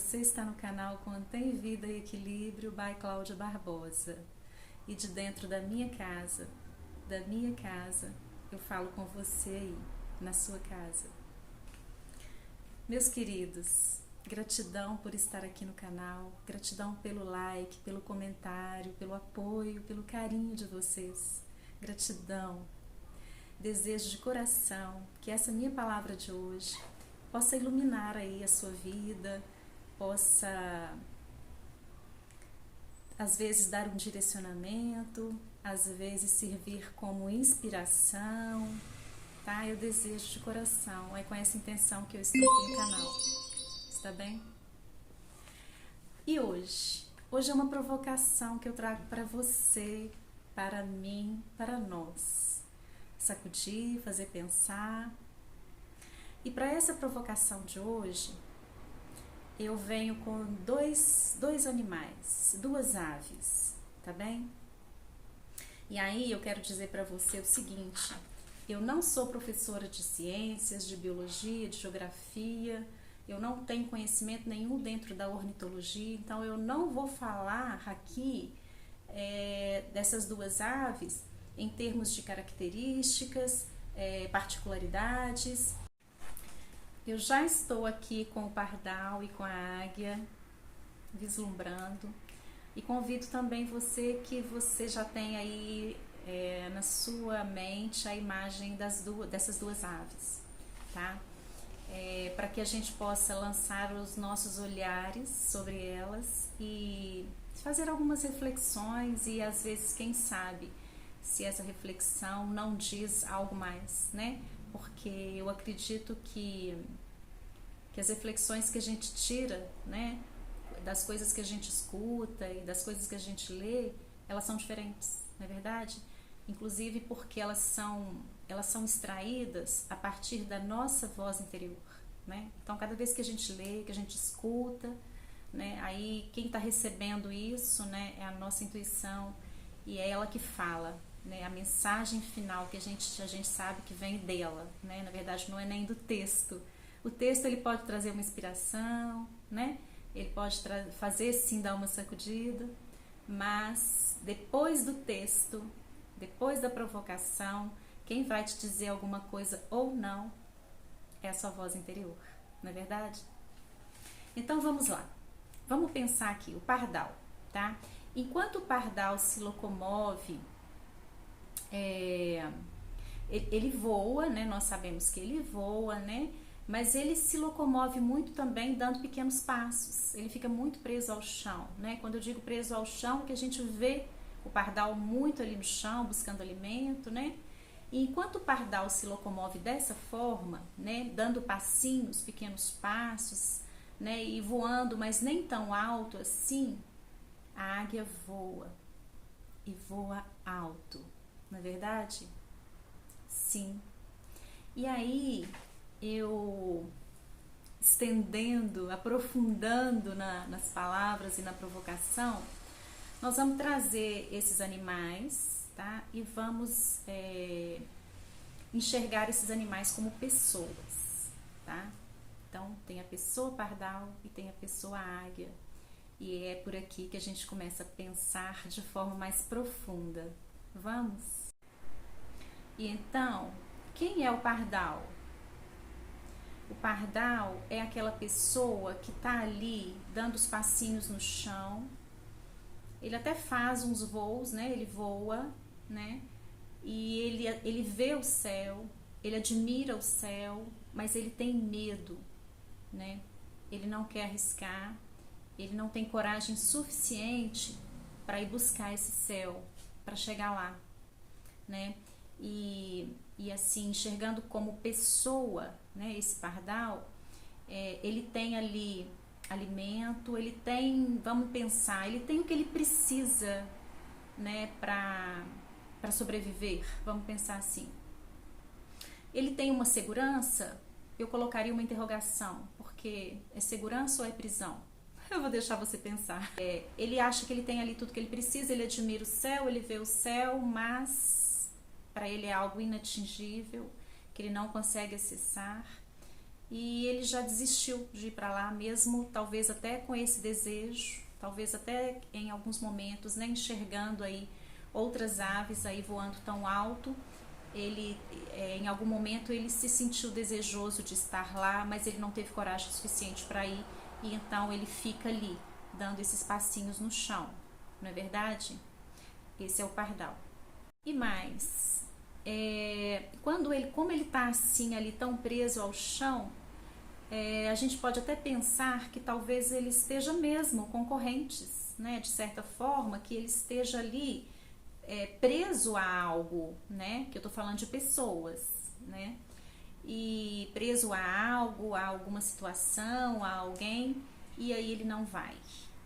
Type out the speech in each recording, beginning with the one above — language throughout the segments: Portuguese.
Você está no canal Contém Vida e Equilíbrio by Cláudia Barbosa. E de dentro da minha casa, eu falo com você aí, na sua casa. Meus queridos, gratidão por estar aqui no canal, gratidão pelo like, pelo comentário, pelo apoio, pelo carinho de vocês. Gratidão. Desejo de coração que essa minha palavra de hoje possa iluminar aí a sua vida, possa às vezes dar um direcionamento, às vezes servir como inspiração, tá? Eu desejo de coração, é com essa intenção que eu estou aqui no canal, está bem? E hoje é uma provocação que eu trago para você, para mim, para nós. Sacudir, fazer pensar. E para essa provocação de hoje, eu venho com dois animais, duas aves, tá bem? E aí eu quero dizer para você o seguinte: eu não sou professora de ciências, de biologia, de geografia, eu não tenho conhecimento nenhum dentro da ornitologia, então eu não vou falar aqui dessas duas aves em termos de características, particularidades. Eu já estou aqui com o pardal e com a águia, vislumbrando, e convido também você que você já tem aí na sua mente a imagem dessas duas aves, tá? Para que a gente possa lançar os nossos olhares sobre elas e fazer algumas reflexões e às vezes, quem sabe, se essa reflexão não diz algo mais, né? Porque eu acredito que as reflexões que a gente tira, né, das coisas que a gente escuta e das coisas que a gente lê, elas são diferentes, não é verdade? Inclusive porque elas são extraídas a partir da nossa voz interior, né? Então, cada vez que a gente lê, que a gente escuta, né, aí quem está recebendo isso, né, é a nossa intuição e é ela que fala, né, a mensagem final que a gente sabe que vem dela, né? Na verdade, não é nem do texto. O texto ele pode trazer uma inspiração, né? Ele pode fazer sim dar uma sacudida, mas depois do texto, depois da provocação, quem vai te dizer alguma coisa ou não é a sua voz interior, não é verdade? Então vamos lá, vamos pensar aqui, o pardal, tá? Enquanto o pardal se locomove, ele voa, né? Nós sabemos que ele voa, né? Mas ele se locomove muito também dando pequenos passos, ele fica muito preso ao chão, né? Quando eu digo preso ao chão, é que a gente vê o pardal muito ali no chão, buscando alimento, né? E enquanto o pardal se locomove dessa forma, né? Dando passinhos, pequenos passos, né? E voando, mas nem tão alto assim, a águia voa, e voa alto, não é verdade? Sim. E aí, eu estendendo, aprofundando nas palavras e na provocação, nós vamos trazer esses animais, tá? E vamos enxergar esses animais como pessoas, tá? Então, tem a pessoa pardal e tem a pessoa águia. E é por aqui que a gente começa a pensar de forma mais profunda. Vamos? E então, quem é o pardal? O pardal é aquela pessoa que está ali dando os passinhos no chão. Ele até faz uns voos, né? Ele voa, né? E ele vê o céu, ele admira o céu, mas ele tem medo, né? Ele não quer arriscar, ele não tem coragem suficiente para ir buscar esse céu, para chegar lá, né? E assim, enxergando como pessoa, né, esse pardal, ele tem ali alimento, ele tem, vamos pensar, ele tem o que ele precisa, né, para sobreviver, vamos pensar assim. Ele tem uma segurança? Eu colocaria uma interrogação, porque é segurança ou é prisão? Eu vou deixar você pensar. Ele acha que ele tem ali tudo que ele precisa, ele admira o céu, ele vê o céu, mas para ele é algo inatingível, que ele não consegue acessar. e ele já desistiu de ir para lá, mesmo talvez até com esse desejo, talvez até em alguns momentos, né, enxergando aí outras aves aí voando tão alto. Ele, em algum momento, ele se sentiu desejoso de estar lá, mas ele não teve coragem suficiente para ir, e então ele fica ali, dando esses passinhos no chão, não é verdade? Esse é o pardal. E mais, quando ele, como ele está assim ali tão preso ao chão, a gente pode até pensar que talvez ele esteja mesmo com correntes, né? De certa forma, que ele esteja ali preso a algo, né? Que eu tô falando de pessoas, né? E preso a algo, a alguma situação, a alguém, e aí ele não vai,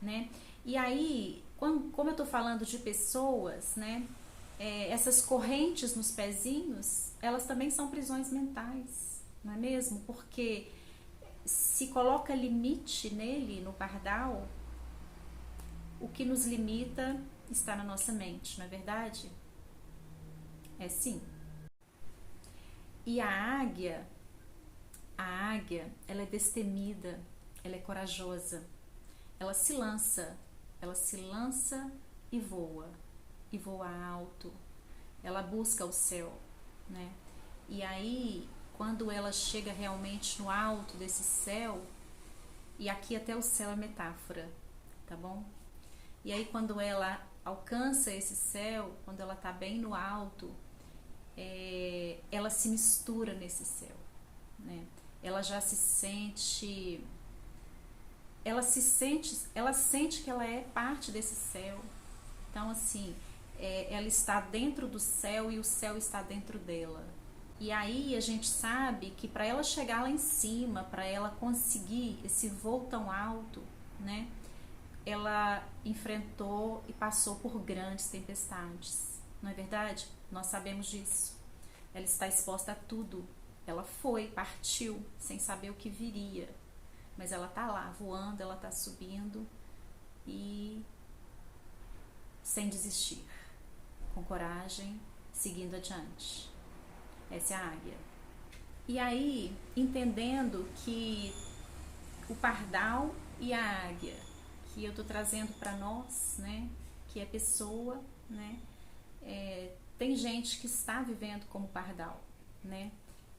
né? E aí, como eu tô falando de pessoas, né? Essas correntes nos pezinhos, elas também são prisões mentais, não é mesmo? Porque se coloca limite nele, no pardal, o que nos limita está na nossa mente, não é verdade? É sim. E a águia, ela é destemida, ela é corajosa, ela se lança e voa alto, ela busca o céu, né? E aí, quando ela chega realmente no alto desse céu, e aqui até o céu é metáfora, tá bom? E aí quando ela alcança esse céu, quando ela tá bem no alto, ela se mistura nesse céu, né? Ela já se sente, ela sente que ela é parte desse céu. Então assim, ela está dentro do céu e o céu está dentro dela. E aí a gente sabe que para ela chegar lá em cima, para ela conseguir esse voo tão alto, né? Ela enfrentou e passou por grandes tempestades, não é verdade? Nós sabemos disso. Ela está exposta a tudo. Ela partiu, sem saber o que viria. Mas ela está lá, voando, ela está subindo e sem desistir, com coragem, seguindo adiante. Essa é a águia. E aí, entendendo que o pardal e a águia, que eu estou trazendo para nós, né, que é pessoa, né, tem gente que está vivendo como pardal, né,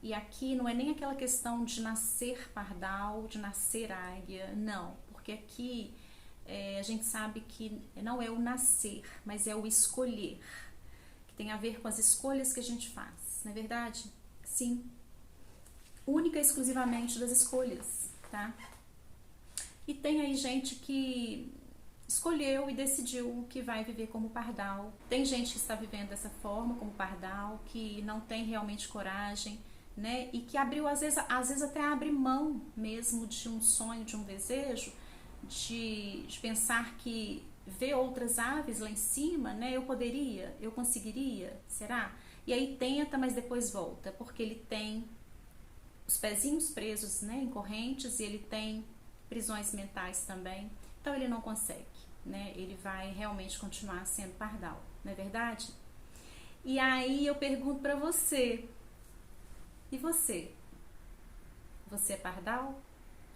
e aqui não é nem aquela questão de nascer pardal, de nascer águia, não, porque aqui a gente sabe que não é o nascer, mas é o escolher, que tem a ver com as escolhas que a gente faz, não é verdade? Sim, única e exclusivamente das escolhas, tá? E tem aí gente que escolheu e decidiu que vai viver como pardal. Tem gente que está vivendo dessa forma, como pardal, que não tem realmente coragem, né? E que abriu, às vezes até abre mão mesmo de um sonho, de um desejo, de pensar que ver outras aves lá em cima, né? Eu conseguiria, será? E aí tenta, mas depois volta, porque ele tem os pezinhos presos, né, em correntes, e ele tem prisões mentais também, então ele não consegue, né? Ele vai realmente continuar sendo pardal, não é verdade? E aí eu pergunto para você, e você? Você é pardal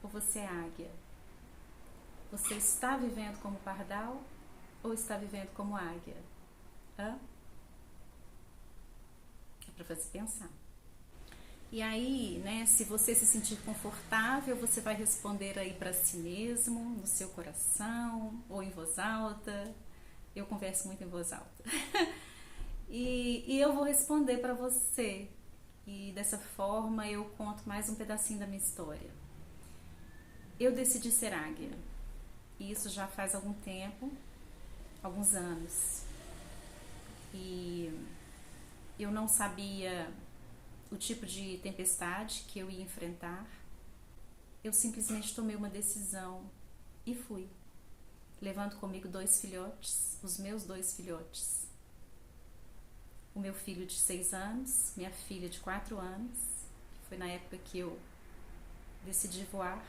ou você é águia? Você está vivendo como pardal ou está vivendo como águia? Hã? É para você pensar. E aí, né, se você se sentir confortável, você vai responder aí para si mesmo, no seu coração, ou em voz alta. Eu converso muito em voz alta. E eu vou responder para você. E dessa forma eu conto mais um pedacinho da minha história. Eu decidi ser águia. E isso já faz algum tempo, alguns anos. E eu não sabia o tipo de tempestade que eu ia enfrentar. Eu simplesmente tomei uma decisão e fui, levando comigo 2 filhotes, os meus 2 filhotes. O meu filho de 6 anos, minha filha de 4 anos, que foi na época que eu decidi voar,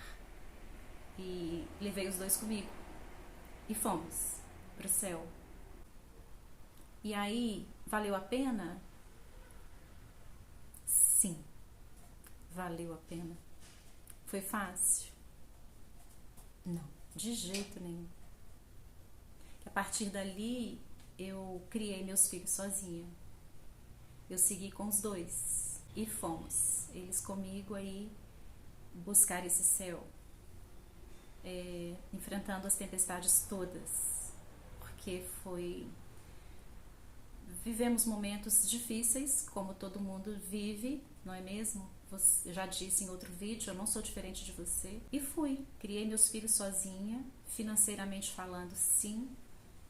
e levei os 2 comigo. E fomos pro céu. E aí, valeu a pena? Sim, valeu a pena. Foi fácil? Não, de jeito nenhum. A partir dali, eu criei meus filhos sozinha. Eu segui com os dois e fomos, eles comigo aí, buscar esse céu, enfrentando as tempestades todas, porque vivemos momentos difíceis, como todo mundo vive, não é mesmo? Eu já disse em outro vídeo, eu não sou diferente de você. E criei meus filhos sozinha, financeiramente falando, sim.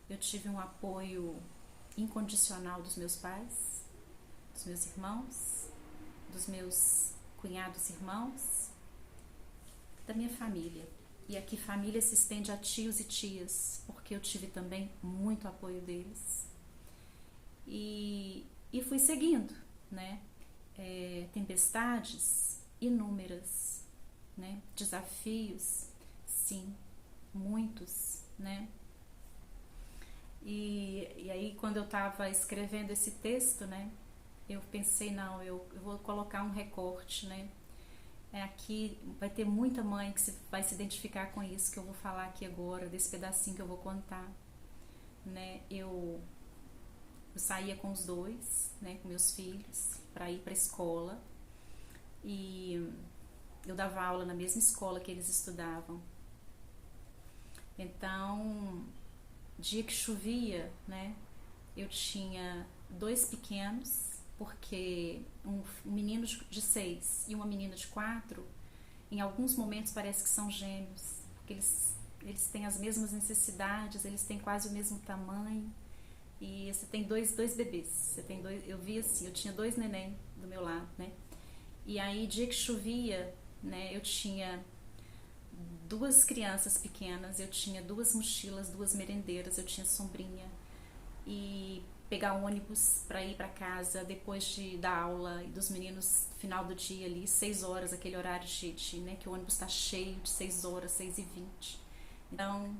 Eu tive um apoio incondicional dos meus pais, dos meus irmãos, dos meus cunhados irmãos, da minha família. E aqui família se estende a tios e tias, porque eu tive também muito apoio deles. E fui seguindo, né? Tempestades inúmeras, né? Desafios, sim, muitos, né? E aí quando eu estava escrevendo esse texto, né? Eu pensei, não, eu vou colocar um recorte, né? Aqui vai ter muita mãe que vai se identificar com isso que eu vou falar aqui agora, desse pedacinho que eu vou contar, né? Eu saía com os dois, né, com meus filhos, para ir para a escola, e eu dava aula na mesma escola que eles estudavam. Então, dia que chovia, né, eu tinha dois pequenos, porque um menino de 6 e uma menina de 4, em alguns momentos parece que são gêmeos, porque eles têm as mesmas necessidades, eles têm quase o mesmo tamanho. E você tem dois bebês, eu vi assim, eu tinha 2 neném do meu lado, né? E aí, dia que chovia, né, eu tinha 2 crianças pequenas, eu tinha 2 mochilas, 2 merendeiras, eu tinha sombrinha. E pegar um ônibus para ir para casa depois da aula e dos meninos, final do dia ali, 6 horas, aquele horário né, que o ônibus está cheio, de 6 horas, 6h20. Então,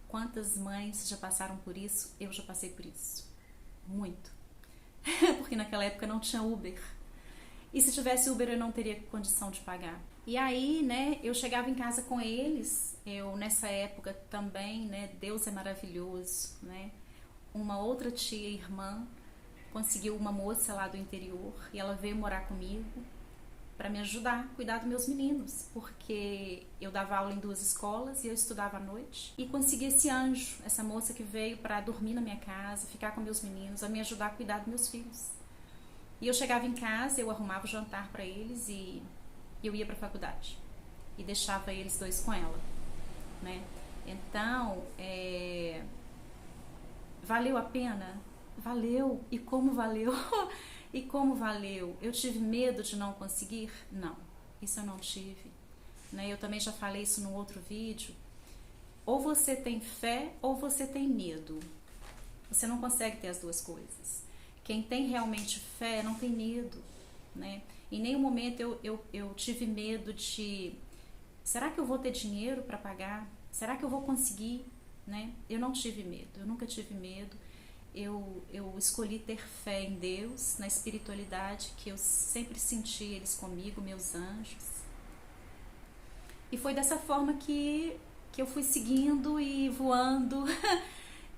quantas mães já passaram por isso? Eu já passei por isso. Muito. Porque naquela época não tinha Uber. E se tivesse Uber eu não teria condição de pagar. E aí, né, eu chegava em casa com eles. Eu, nessa época também, né, Deus é maravilhoso, né? Uma outra tia e irmã conseguiu uma moça lá do interior e ela veio morar comigo para me ajudar a cuidar dos meus meninos, porque eu dava aula em 2 escolas e eu estudava à noite, e consegui esse anjo, essa moça que veio para dormir na minha casa, ficar com meus meninos, a me ajudar a cuidar dos meus filhos. E eu chegava em casa, eu arrumava o jantar para eles e eu ia para a faculdade e deixava eles 2 com ela, né? Então, valeu a pena? Valeu. E como valeu? E como valeu? Eu tive medo de não conseguir? Não, isso eu não tive, né? Eu também já falei isso num outro vídeo. Ou você tem fé ou você tem medo. Você não consegue ter as duas coisas. Quem tem realmente fé não tem medo, né? Em nenhum momento eu tive medo de... Será que eu vou ter dinheiro para pagar? Será que eu vou conseguir? Né? Eu não tive medo, eu nunca tive medo. Eu escolhi ter fé em Deus, na espiritualidade, que eu sempre senti eles comigo, meus anjos. E foi dessa forma que eu fui seguindo e voando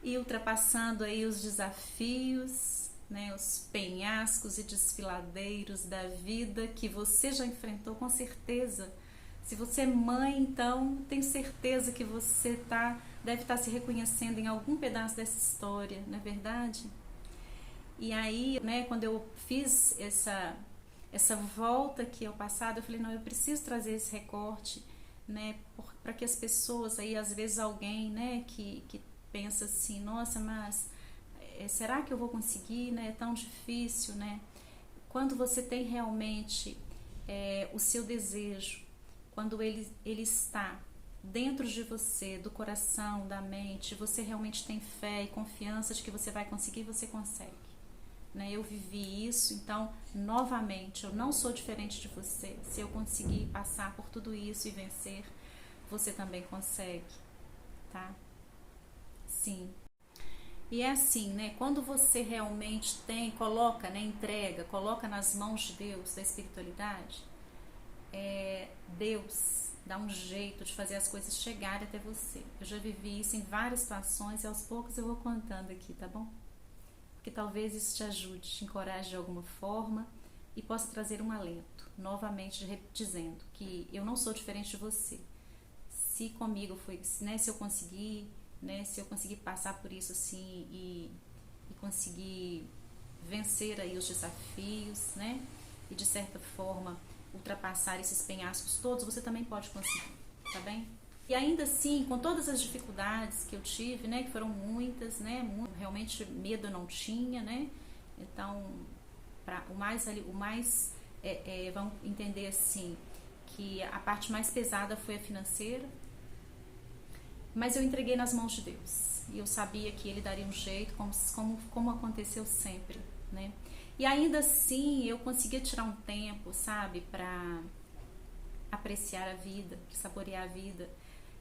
e ultrapassando aí os desafios, né, os penhascos e desfiladeiros da vida que você já enfrentou com certeza. Se você é mãe, então tenho certeza que você deve estar se reconhecendo em algum pedaço dessa história, não é verdade? E aí, né, quando eu fiz essa volta aqui ao passado, eu falei, não, eu preciso trazer esse recorte, né, para que as pessoas, aí às vezes alguém, né, que pensa assim, nossa, mas será que eu vou conseguir, né, é tão difícil, né? Quando você tem realmente o seu desejo, quando ele está dentro de você, do coração, da mente, você realmente tem fé e confiança de que você vai conseguir, você consegue, né? Eu vivi isso, então, novamente, eu não sou diferente de você. Se eu conseguir passar por tudo isso e vencer, você também consegue, tá? Sim. E é assim, né? Quando você realmente coloca, né, entrega, coloca nas mãos de Deus, da espiritualidade, Deus dá um jeito de fazer as coisas chegarem até você. Eu já vivi isso em várias situações e aos poucos eu vou contando aqui, tá bom? Porque talvez isso te ajude, te encoraje de alguma forma e possa trazer um alento, novamente dizendo que eu não sou diferente de você. Se comigo foi, né, se eu conseguir, né, se eu conseguir passar por isso assim e conseguir vencer aí os desafios, né, e de certa forma ultrapassar esses penhascos todos, você também pode conseguir, tá bem? E ainda assim, com todas as dificuldades que eu tive, né, que foram muitas, né, realmente medo eu não tinha, né, então vamos entender assim, que a parte mais pesada foi a financeira, mas eu entreguei nas mãos de Deus, e eu sabia que Ele daria um jeito, como aconteceu sempre, né, e ainda assim eu conseguia tirar um tempo, sabe, para apreciar a vida, saborear a vida.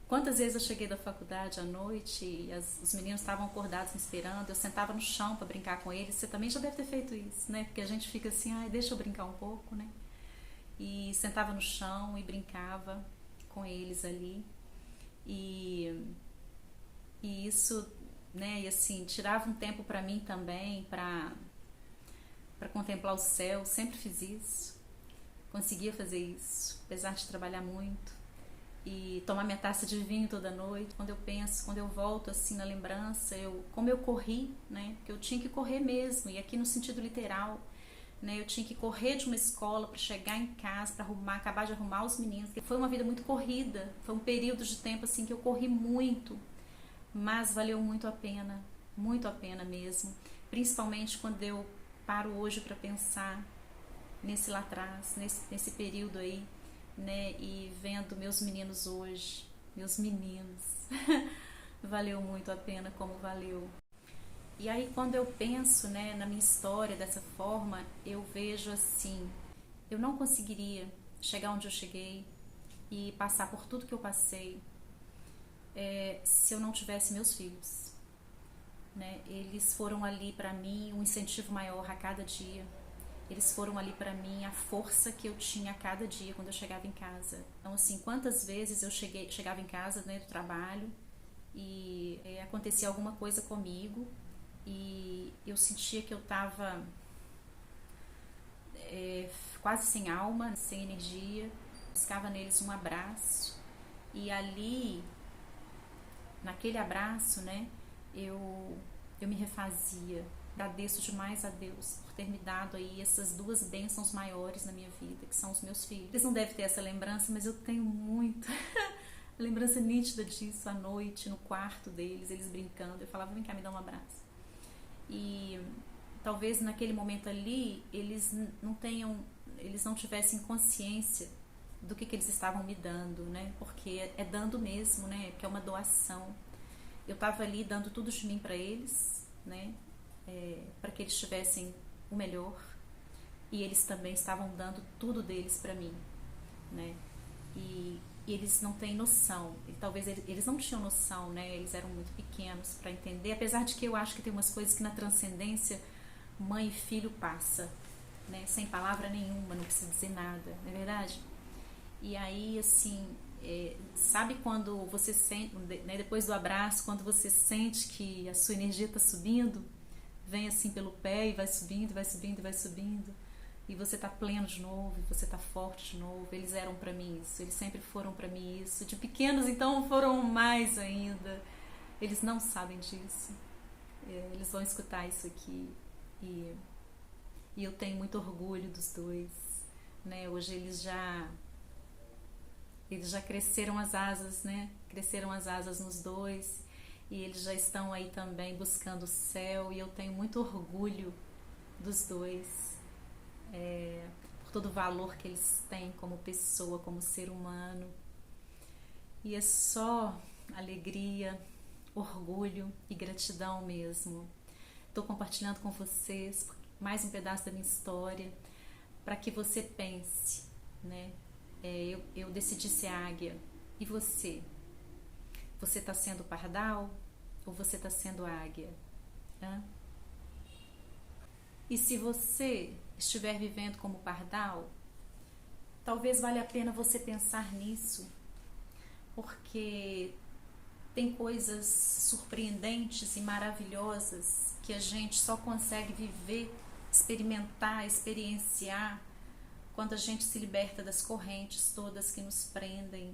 Quantas vezes eu cheguei da faculdade à noite e os meninos estavam acordados me esperando, eu sentava no chão para brincar com eles. Você também já deve ter feito isso, né? Porque a gente fica assim, ai, deixa eu brincar um pouco, né? E sentava no chão e brincava com eles ali. E isso, né? E assim, tirava um tempo para mim também, para contemplar o céu. Sempre fiz isso. Conseguia fazer isso, apesar de trabalhar muito. E tomar minha taça de vinho toda noite. Quando eu penso, quando eu volto assim na lembrança, como eu corri, né? Porque eu tinha que correr mesmo, e aqui no sentido literal, né? Eu tinha que correr de uma escola para chegar em casa, para acabar de arrumar os meninos. Foi uma vida muito corrida, foi um período de tempo assim que eu corri muito, mas valeu muito a pena mesmo. Principalmente quando eu paro hoje para pensar nesse lá atrás, nesse período aí, né, e vendo meus meninos hoje, meus meninos, valeu muito a pena como valeu. E aí quando eu penso, né, na minha história dessa forma, eu vejo assim, eu não conseguiria chegar onde eu cheguei e passar por tudo que eu passei se eu não tivesse meus filhos, né? Eles foram ali para mim um incentivo maior a cada dia. Eles foram ali para mim a força que eu tinha a cada dia quando eu chegava em casa. Então, assim, quantas vezes eu chegava em casa, né, do trabalho e acontecia alguma coisa comigo e eu sentia que eu estava quase sem alma, sem energia. Buscava neles um abraço e ali, naquele abraço, né, eu me refazia. Agradeço demais a Deus por ter me dado aí essas duas bênçãos maiores na minha vida, que são os meus filhos. Eles não devem ter essa lembrança, mas eu tenho muito lembrança nítida disso, à noite, no quarto deles, eles brincando. Eu falava, vem cá, me dá um abraço. E talvez naquele momento ali, eles não tivessem consciência do que eles estavam me dando, né? Porque é dando mesmo, né? Porque é uma doação. Eu estava ali dando tudo de mim para eles, né? Para que eles tivessem o melhor, e eles também estavam dando tudo deles para mim, né? E eles não têm noção, e talvez eles não tinham noção, né? Eles eram muito pequenos para entender, apesar de que eu acho que tem umas coisas que na transcendência mãe e filho passa, né? Sem palavra nenhuma, não precisa dizer nada, não é verdade? E aí, assim, sabe quando você sente, né, depois do abraço, quando você sente que a sua energia está subindo, vem assim pelo pé e vai subindo, vai subindo, vai subindo, e você tá pleno de novo, e você tá forte de novo. Eles eram para mim isso, eles sempre foram para mim isso. De pequenos, então, foram mais ainda. Eles não sabem disso. Eles vão escutar isso aqui e eu tenho muito orgulho dos dois, né? Hoje eles já cresceram as asas, né? Cresceram as asas nos dois. E eles já estão aí também buscando o céu, e eu tenho muito orgulho dos dois, por todo o valor que eles têm como pessoa, como ser humano. E é só alegria, orgulho e gratidão mesmo. Estou compartilhando com vocês mais um pedaço da minha história, para que você pense, né? Eu decidi ser águia, e você? Você está sendo pardal ou você está sendo águia? E se você estiver vivendo como pardal, Talvez valha a pena você pensar nisso, porque tem coisas surpreendentes e maravilhosas que a gente só consegue viver, experimentar, experienciar quando a gente se liberta das correntes todas que nos prendem,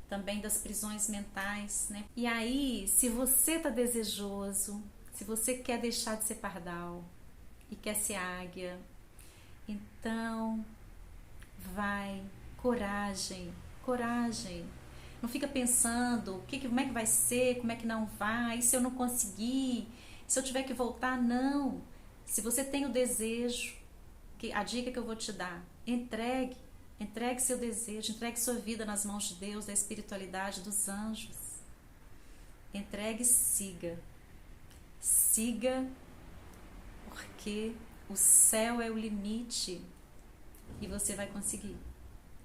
também das prisões mentais, né? E aí, se você está desejoso, se você quer deixar de ser pardal e quer ser águia, então vai, coragem, coragem. Não fica pensando como é que vai ser, como é que não vai, e se eu não conseguir, se eu tiver que voltar, não. Se você tem o desejo, a dica que eu vou te dar, entregue seu desejo, entregue sua vida nas mãos de Deus, da espiritualidade, dos anjos. Entregue e siga. Siga, porque o céu é o limite e você vai conseguir.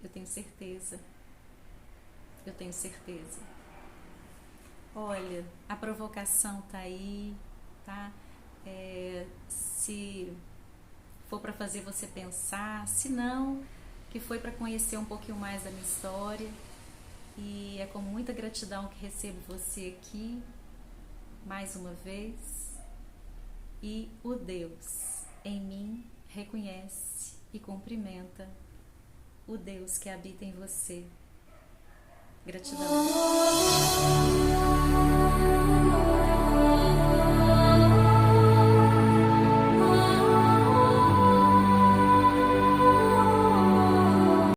Eu tenho certeza. Eu tenho certeza. Olha, a provocação tá aí, tá? Se for para fazer você pensar, se não, que foi para conhecer um pouquinho mais da minha história. E é com muita gratidão que recebo você aqui, mais uma vez. E o Deus em mim reconhece e cumprimenta o Deus que habita em você. Gratidão.